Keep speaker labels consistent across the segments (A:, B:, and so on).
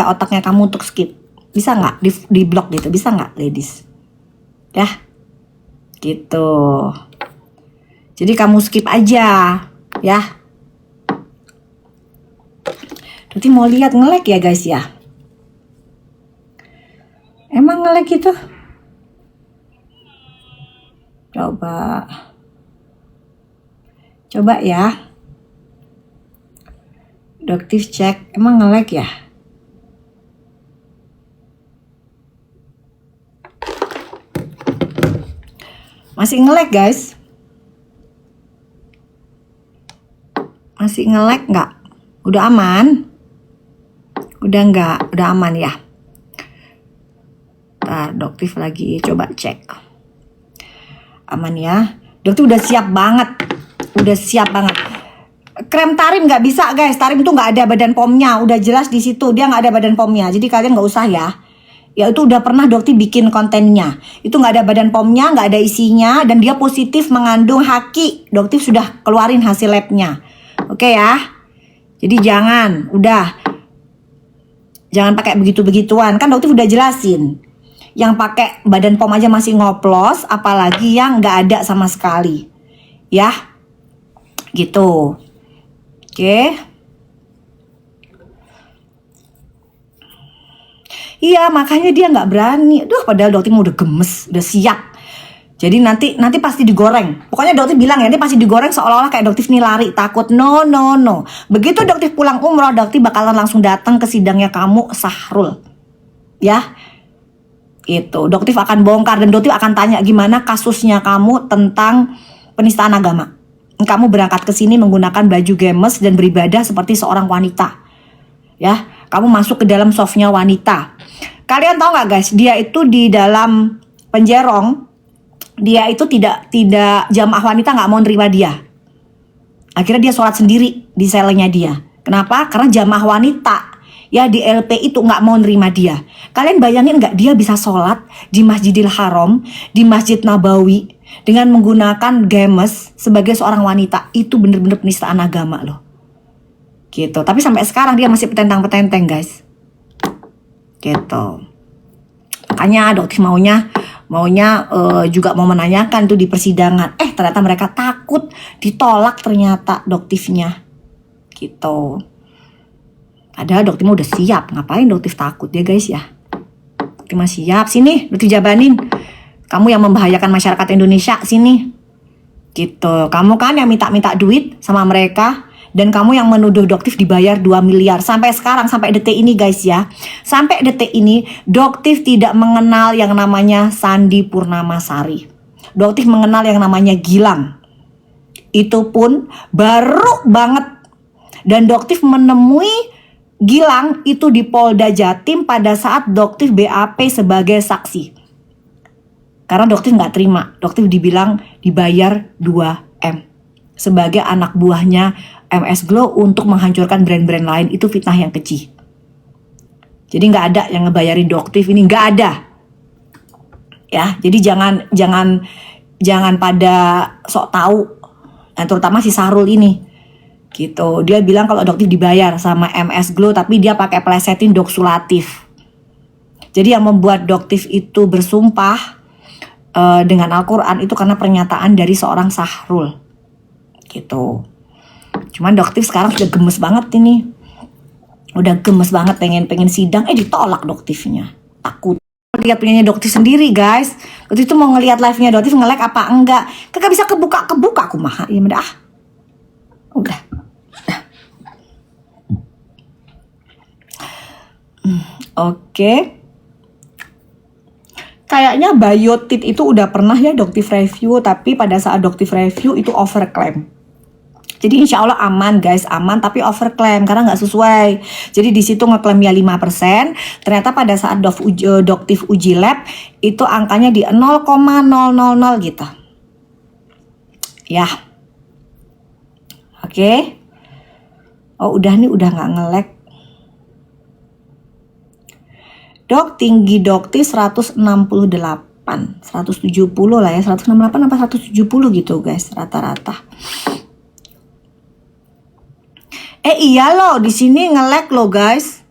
A: nggak otaknya kamu untuk skip? Bisa nggak di blok gitu? Bisa nggak, ladies? Ya, gitu. Jadi kamu skip aja, ya. Nanti mau lihat nge-lag ya guys ya. Emang nge-lag gitu? Coba ya. Doktif cek, emang nge-lag ya? Masih nge-lag guys? Masih nge-lag nggak? Udah aman? Udah nggak? Udah aman ya? Ntar Doktif lagi coba cek. Aman ya? Doktif udah siap banget. Udah siap banget. Krem Tarim nggak bisa guys. Tarim tuh nggak ada badan pomnya. Udah jelas di situ dia nggak ada badan pomnya. Jadi kalian nggak usah ya. Ya itu udah pernah Dokti bikin kontennya. Itu nggak ada badan pomnya, nggak ada isinya, dan dia positif mengandung haki. Dokti sudah keluarin hasil labnya. Oke ya. Jadi jangan pakai begitu-begituan. Kan Dokti udah jelasin. Yang pakai badan pom aja masih ngoplos, apalagi yang nggak ada sama sekali. Ya. Gitu. Oke. Iya, makanya dia nggak berani. Duh, padahal Dokti mau udah gemes, udah siap. Jadi nanti pasti digoreng. Pokoknya Dokti bilang ya, ini pasti digoreng seolah-olah kayak Dokti nih lari, takut. No. Begitu Dokti pulang umroh, Dokti bakalan langsung datang ke sidangnya kamu, Sahrul. Ya. Itu, Dokti akan bongkar dan Dokti akan tanya gimana kasusnya kamu tentang penistaan agama. Kamu berangkat ke sini menggunakan baju gemes dan beribadah seperti seorang wanita. Ya, kamu masuk ke dalam softnya wanita. Kalian tahu nggak guys, dia itu di dalam penjerong, dia itu tidak jamaah wanita nggak mau nerima dia. Akhirnya dia sholat sendiri di selnya dia. Kenapa? Karena jamaah wanita ya di LP itu nggak mau nerima dia. Kalian bayangin nggak dia bisa sholat di Masjidil Haram, di Masjid Nabawi dengan menggunakan gemes sebagai seorang wanita? Itu bener-bener penistaan agama loh. Gitu. Tapi sampai sekarang dia masih petentang-petenteng guys. Gitu. Makanya Dokti maunya juga mau menanyakan tuh di persidangan. Ternyata mereka takut ditolak ternyata Doktifnya. Gitu. Padahal Dokti udah siap. Ngapain Doktif takut ya guys ya? Dokti mah siap. Sini Dokti jabanin. Kamu yang membahayakan masyarakat Indonesia, sini. Gitu. Kamu kan yang minta duit sama mereka. Dan kamu yang menuduh Doktif dibayar 2 miliar. Sampai sekarang, sampai detik ini guys ya. Sampai detik ini, Doktif tidak mengenal yang namanya Sandi Purnamasari. Doktif mengenal yang namanya Gilang. Itu pun baru banget. Dan Doktif menemui Gilang itu di Polda Jatim pada saat Doktif BAP sebagai saksi. Karena Doktif nggak terima. Doktif dibilang dibayar 2M. Sebagai anak buahnya MS Glow untuk menghancurkan brand-brand lain. Itu fitnah yang keji. Jadi nggak ada yang ngebayarin Doktif ini, nggak ada. Ya, jadi jangan pada sok tahu. Yang terutama si Sahrul ini. Gitu. Dia bilang kalau Doktif dibayar sama MS Glow, tapi dia pakai plesetin Doksulatif. Jadi yang membuat Doktif itu bersumpah dengan Al-Quran itu karena pernyataan dari seorang Sahrul. Gitu. Cuman Doktif sekarang sudah gemes banget ini. Udah gemes banget pengen sidang, ditolak Doktifnya. Takut. Lihat punyanya Doktif sendiri guys. Doktif tuh mau ngelihat live-nya Doktif nge-lag apa enggak. Kagak bisa kebuka kumaha. Ya udah. Oke. Kayaknya Biotit itu udah pernah ya Doktif review, tapi pada saat Doktif review itu overclaim. Jadi insya Allah aman guys, aman tapi overclaim karena nggak sesuai. Jadi di situ ngeklaimnya 5%, ternyata pada saat Doktif uji lab itu angkanya di 0,000 gitu. Ya. Oke. Oh udah nggak nge-lag. Dok, tinggi Dokti 168, 170 lah ya, 168 apa 170 gitu guys, rata-rata. Iya loh, di sini nge-lag loh guys.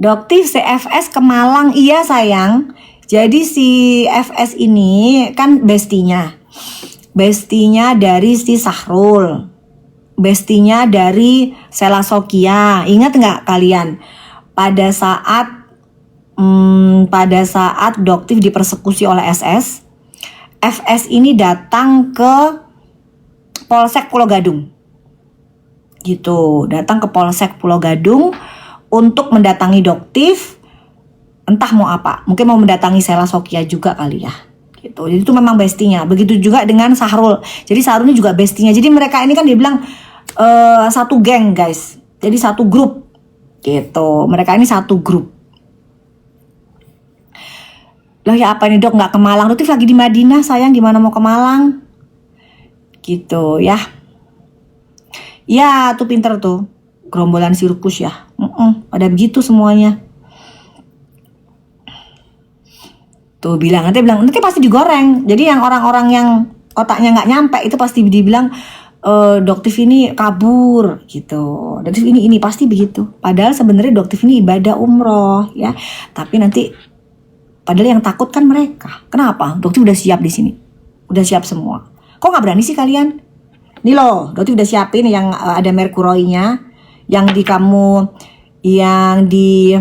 A: Doktif CFS ke Malang, iya sayang. Jadi si FS ini kan bestinya dari si Sahrul, bestinya dari Sela Sokia. Ingat nggak kalian pada saat Doktif dipersekusi oleh SS, FS ini datang ke Polsek Pulau Gadung. Gitu, datang ke Polsek Pulau Gadung untuk mendatangi Doktif. Entah mau apa, mungkin mau mendatangi Sela Sokia juga kali ya. Gitu. Jadi itu memang bestinya. Begitu juga dengan Sahrul. Jadi Sahrul ini juga bestinya. Jadi mereka ini kan dibilang satu geng guys. Jadi satu grup. Gitu. Mereka ini satu grup. Loh ya apa nih dok nggak ke Malang? Doktif lagi di Madinah sayang, gimana mau ke Malang? Gitu ya. Ya tuh pinter tuh. Gerombolan sirkus ya. Pada begitu semuanya. Tuh nanti pasti digoreng. Jadi yang orang-orang yang otaknya nggak nyampe itu pasti dibilang Doktif ini kabur gitu. Doktif ini pasti begitu. Padahal sebenarnya Doktif ini ibadah umroh ya. Tapi nanti padahal yang takut kan mereka. Kenapa? Doktif udah siap di sini. Udah siap semua. Kok nggak berani sih kalian? Nih loh, Doktif udah siapin yang ada merkuroinya, yang di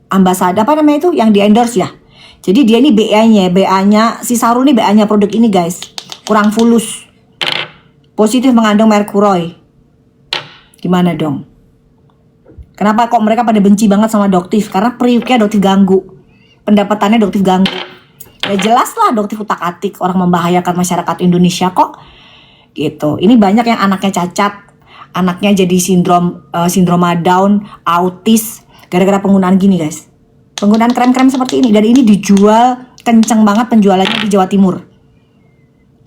A: ambasada apa namanya itu, yang di endorse ya. Jadi dia ini BA-nya si Sahrul ini BA-nya produk ini guys. Kurang fulus. Positif mengandung merkuroi. Gimana dong? Kenapa kok mereka pada benci banget sama Doktif? Karena periuknya Doktif ganggu. Pendapatannya Doktif ganggu. Ya jelas lah Doktif utak-atik, orang membahayakan masyarakat Indonesia kok. Gitu. Ini banyak yang anaknya cacat. Anaknya jadi sindroma Down, autis. Gara-gara penggunaan gini guys. Penggunaan krem-krem seperti ini. Dan ini dijual kenceng banget penjualannya di Jawa Timur.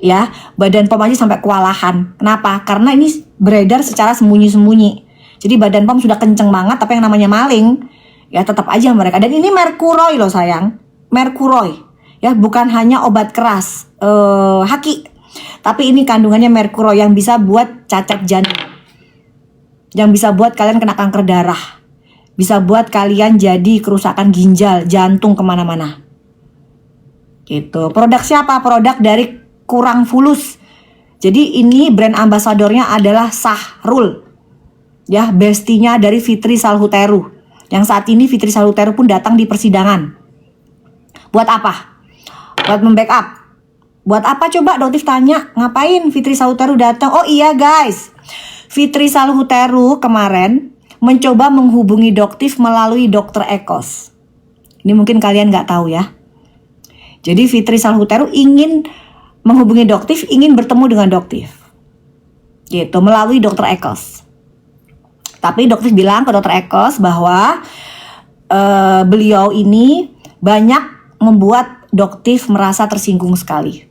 A: Ya, Badan POM aja sampai kewalahan. Kenapa? Karena ini beredar secara sembunyi-sembunyi. Jadi Badan POM sudah kenceng banget, tapi yang namanya maling, ya tetap aja mereka. Dan ini merkuroi loh sayang. Merkuroi. Ya, bukan hanya obat keras. Haki. Tapi ini kandungannya merkuroi yang bisa buat cacat janin. Yang bisa buat kalian kena kanker darah. Bisa buat kalian jadi kerusakan ginjal, jantung kemana-mana. Gitu. Produk siapa? Produk dari Kurang Fulus. Jadi ini brand ambasadornya adalah Sahrul. Ya, bestinya dari Fitri Salhuteru. Yang saat ini Fitri Salhuteru pun datang di persidangan. Buat apa? Buat membackup. Buat apa coba Doktif tanya? Ngapain Fitri Salhuteru datang? Oh iya guys. Fitri Salhuteru kemarin mencoba menghubungi Doktif melalui Dokter Ekos. Ini mungkin kalian nggak tahu ya. Jadi Fitri Salhuteru ingin menghubungi Doktif, ingin bertemu dengan Doktif. Gitu, melalui Dokter Ekos. Tapi Doktif bilang ke Dokter Ekos bahwa beliau ini banyak membuat Doktif merasa tersinggung sekali.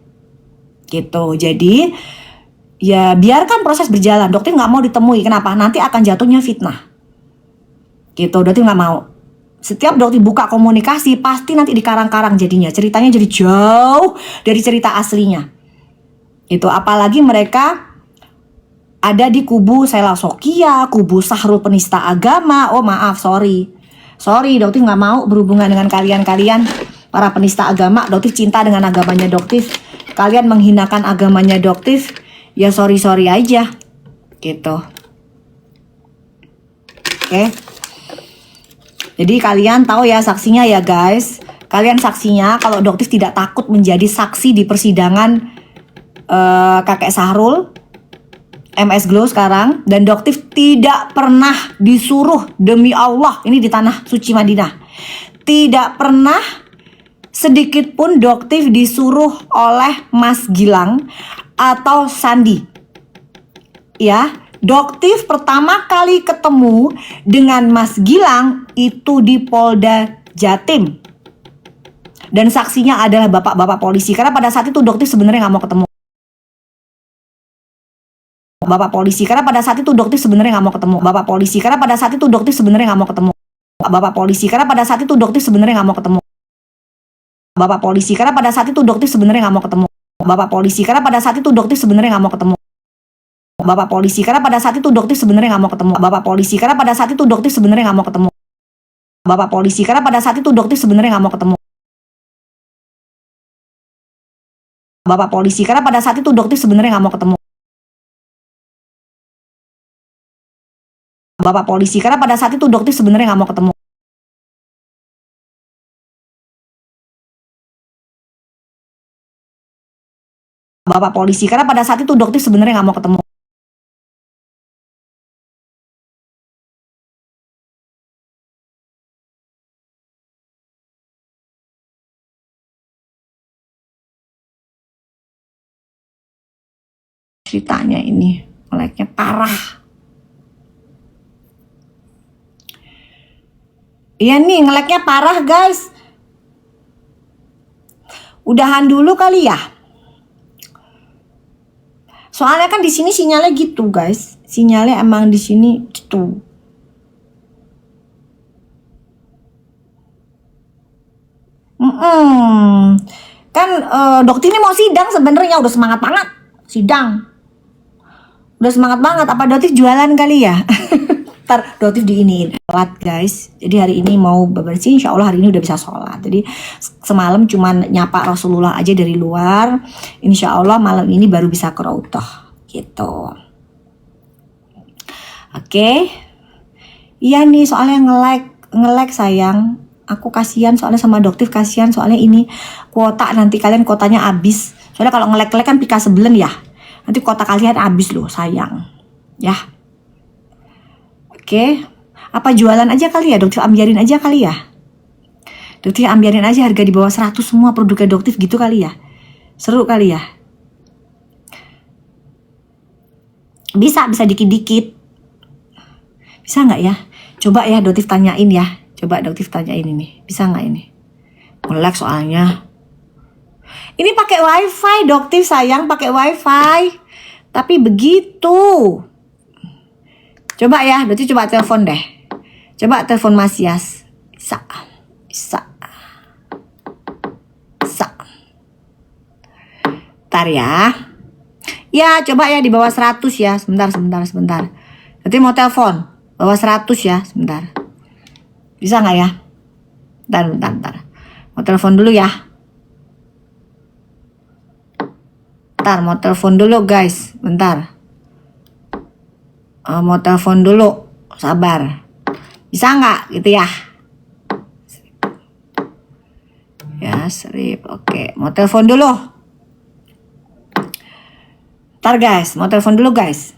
A: Gitu, jadi ya biarkan proses berjalan. Doktif nggak mau ditemui, kenapa? Nanti akan jatuhnya fitnah. Gitu, Doktif nggak mau. Setiap Doktif buka komunikasi pasti nanti dikarang-karang jadinya. Ceritanya jadi jauh dari cerita aslinya. Itu apalagi mereka ada di kubu Sela Sokia, kubu Sahrul penista agama. Oh maaf, sorry Doktif nggak mau berhubungan dengan kalian para penista agama. Doktif cinta dengan agamanya Doktif. Kalian menghinakan agamanya Doktif, ya sorry aja. Gitu. Oke. Jadi kalian tahu ya saksinya ya guys. Kalian saksinya kalau Doktif tidak takut menjadi saksi di persidangan kakek Sahrul, MS Glow sekarang. Dan Doktif tidak pernah disuruh, demi Allah, ini di tanah suci Madinah, tidak pernah sedikit pun Doktif disuruh oleh Mas Gilang atau Sandi. Ya, Doktif pertama kali ketemu dengan Mas Gilang itu di Polda Jatim. Dan saksinya adalah bapak-bapak polisi. Karena pada saat itu Doktif sebenarnya nggak mau ketemu. Bapak polisi. Karena pada saat itu Doktif sebenarnya nggak mau ketemu. Bapak polisi. Karena pada saat itu Doktif sebenarnya nggak mau ketemu. Bapak polisi. Karena pada saat itu Doktif sebenarnya nggak mau ketemu. Bapak polisi. Karena pada saat itu Doktif sebenarnya nggak mau ketemu. Bapak polisi. Karena pada saat itu Doktif sebenarnya nggak mau ketemu. Bapak polisi. Karena pada saat itu Doktif sebenarnya nggak mau ketemu. Bapak polisi. Karena pada saat itu Doktif sebenarnya nggak mau ketemu. Bapak polisi, karena pada saat itu dokter sebenarnya nggak mau ketemu Bapak polisi, karena pada saat itu dokter sebenarnya nggak mau ketemu Bapak polisi, karena pada saat itu dokter sebenarnya nggak mau ketemu Bapak polisi, karena pada saat itu dokter sebenarnya nggak mau ketemu ceritanya ini meleknya parah. Iya nih, ngeleknya parah guys. Udahan dulu kali ya. Soalnya kan di sini sinyalnya gitu guys. Sinyalnya emang di sini gitu. Kan dokter ini mau sidang sebenarnya, udah semangat banget sidang. Udah semangat banget. Apa dokter jualan kali ya? Ntar dokter diiniin sholat guys. Jadi hari ini mau bebersih, insya Allah hari ini udah bisa sholat. Jadi semalam cuman nyapa Rasulullah aja dari luar. Insya Allah malam ini baru bisa ke Raudhah gitu. Oke. Iya nih soalnya nge-like sayang. Aku kasihan soalnya sama dokter, kasihan soalnya ini kuota, nanti kalian kuotanya habis. Soalnya kalau nge-like kan pika sebelen ya. Nanti kuota kalian habis loh sayang. Ya. Oke, apa jualan aja kali ya, dokter ambiarin aja kali ya. Dokter ambiarin aja harga di bawah 100 semua produknya dokter gitu kali ya. Seru kali ya. Bisa dikit-dikit. Bisa nggak ya? Coba ya dokter tanyain ya. Coba dokter tanyain ini. Bisa nggak ini? Nge-lag soalnya. Ini pakai wifi dokter sayang, pakai wifi. Tapi begitu. Coba ya, berarti coba telepon deh. Coba telepon Mas Yas. Bisa. Ntar ya. Ya, coba ya di bawah 100 ya. Sebentar. Berarti mau telepon. Bawah 100 ya, sebentar. Bisa nggak ya? Bentar. Mau telepon dulu ya. Mau telepon dulu guys. Bentar. Mau telepon dulu, sabar. Bisa nggak gitu ya? Ya serip, oke. Mau telepon dulu. Ntar guys, mau telepon dulu guys.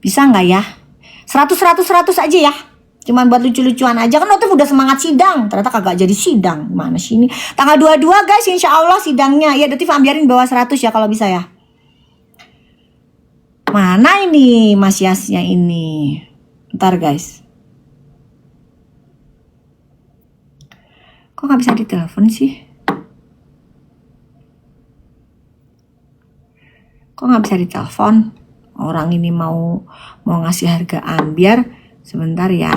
A: Bisa nggak ya? 100 aja ya. Cuman buat lucu-lucuan aja, kan waktu udah semangat sidang. Ternyata kagak jadi sidang. Mana sih ini? Tanggal 22 guys, insya Allah sidangnya. Ya Detif ambiarin bawah 100 ya kalau bisa ya. Mana ini Mas Yasnya ini? Ntar guys. Kok nggak bisa ditelepon sih? Kok nggak bisa ditelepon? Orang ini mau ngasih harga ambiar. Sebentar ya.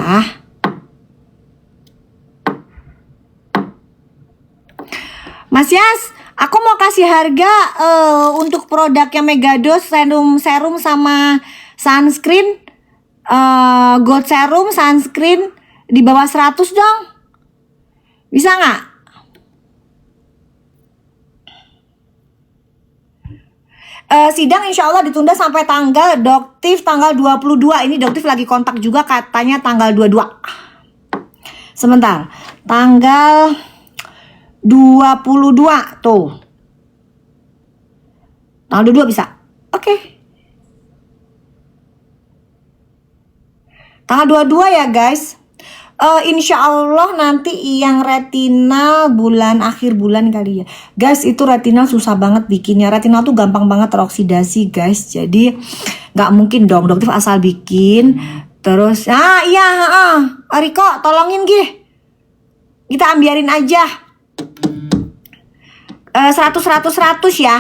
A: Mas Yas, aku mau kasih harga untuk produknya Megados serum sama sunscreen, gold serum, sunscreen di bawah 100 dong. Bisa nggak? Sidang insya Allah ditunda sampai tanggal doktif tanggal 22. Ini doktif lagi kontak juga katanya tanggal 22. Sebentar, tanggal 22 tuh. Tanggal 22 bisa? Oke. Tanggal 22 ya guys. Insya Allah nanti yang retinal akhir bulan kali ya. Guys itu retinal susah banget bikinnya. Retinal tuh gampang banget teroksidasi guys. Jadi gak mungkin dong dokter asal bikin. Terus Riko tolongin gih. Kita ambiarin aja 100 ya.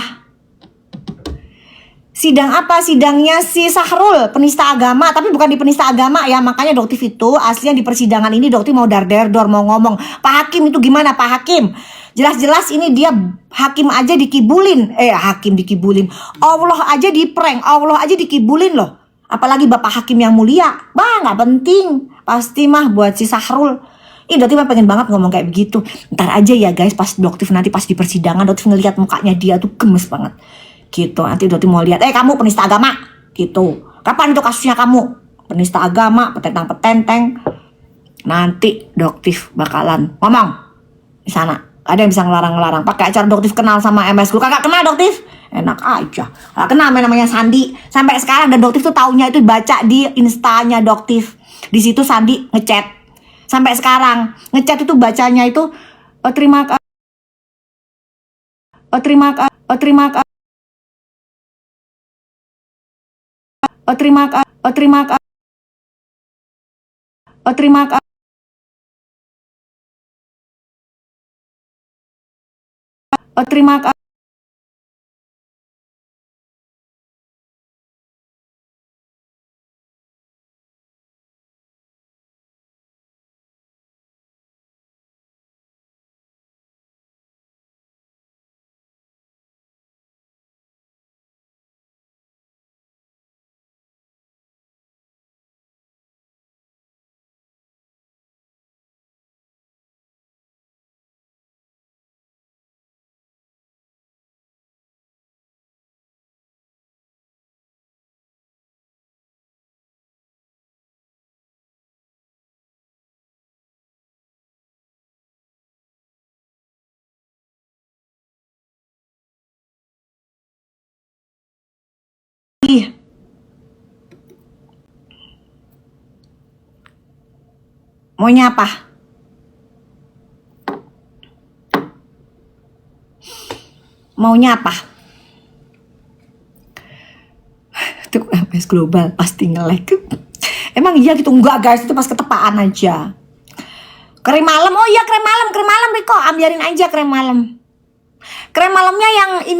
A: Sidang apa? Sidangnya si Sahrul, penista agama. Tapi bukan di penista agama ya. Makanya dokter itu aslinya di persidangan ini dokter mau dar-der-dor, mau ngomong. Pak Hakim itu gimana Pak Hakim? Jelas-jelas ini dia hakim aja dikibulin. Hakim dikibulin. Allah aja diprank, Allah aja dikibulin loh. Apalagi Bapak Hakim yang mulia. Bah gak penting. Pasti mah buat si Sahrul. Ih, Doktif mah pengen banget ngomong kayak begitu. Ntar aja ya guys, pas Doktif nanti pas di persidangan, Doktif ngelihat mukanya dia tuh gemes banget. Gitu, nanti Doktif mau lihat, kamu penista agama. Gitu. Kapan itu kasusnya kamu? Penista agama, petentang-petenteng. Nanti Doktif bakalan ngomong di sana. Ada yang bisa ngelarang-ngelarang. Pakai acara Doktif kenal sama MS Group. Kagak kenal Doktif? Enak aja. Gak kenal namanya Sandi. Sampai sekarang dan Doktif tuh taunya itu baca di instanya Doktif. Di situ Sandi ngechat. Sampai sekarang ngechat itu bacanya itu terima kasih. Terima kasih. Terima kasih. Terima kasih. Terima kasih. Terima kasih. Terima kasih. Maunya apa? Maunya apa? Itu MS Global pasti nge-lag. Emang iya gitu? Enggak guys, itu pas ketepaan aja. Krem malam, oh iya krem malam Riko, biarin aja krem malam. Krem malamnya yang ini